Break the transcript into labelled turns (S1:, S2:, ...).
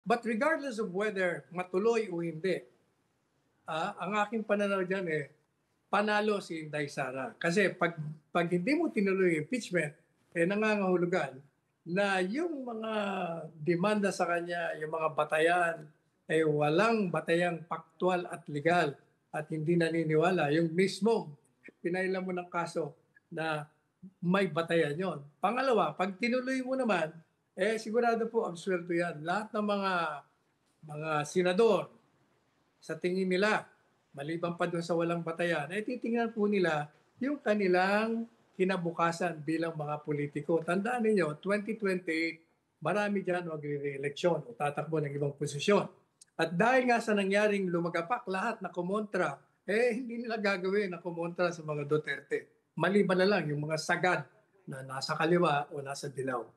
S1: But regardless of whether matuloy o hindi, ang aking pananaw dyan panalo si Inday Sara. Kasi pag hindi mo tinuloy yung impeachment, nangangahulugan na yung mga demanda sa kanya, yung mga batayan, walang batayang paktual at legal at hindi naniniwala. Yung mismo, pinailan mo ng kaso na may batayan yon. Pangalawa, pag tinuloy mo naman, sigurado po absuelto yan. Lahat ng mga senador, sa tingin nila, maliban pa doon sa walang batayan, titingnan po nila yung kanilang kinabukasan bilang mga politiko. Tandaan ninyo, 2028, marami dyan magre-re-eleksyon o tatakbo ng ibang posisyon. At dahil nga sa nangyaring lumagapak lahat na kumontra, hindi nila gagawin na kumontra sa mga Duterte. Maliban na lang yung mga sagad na nasa kaliwa o nasa dilaw.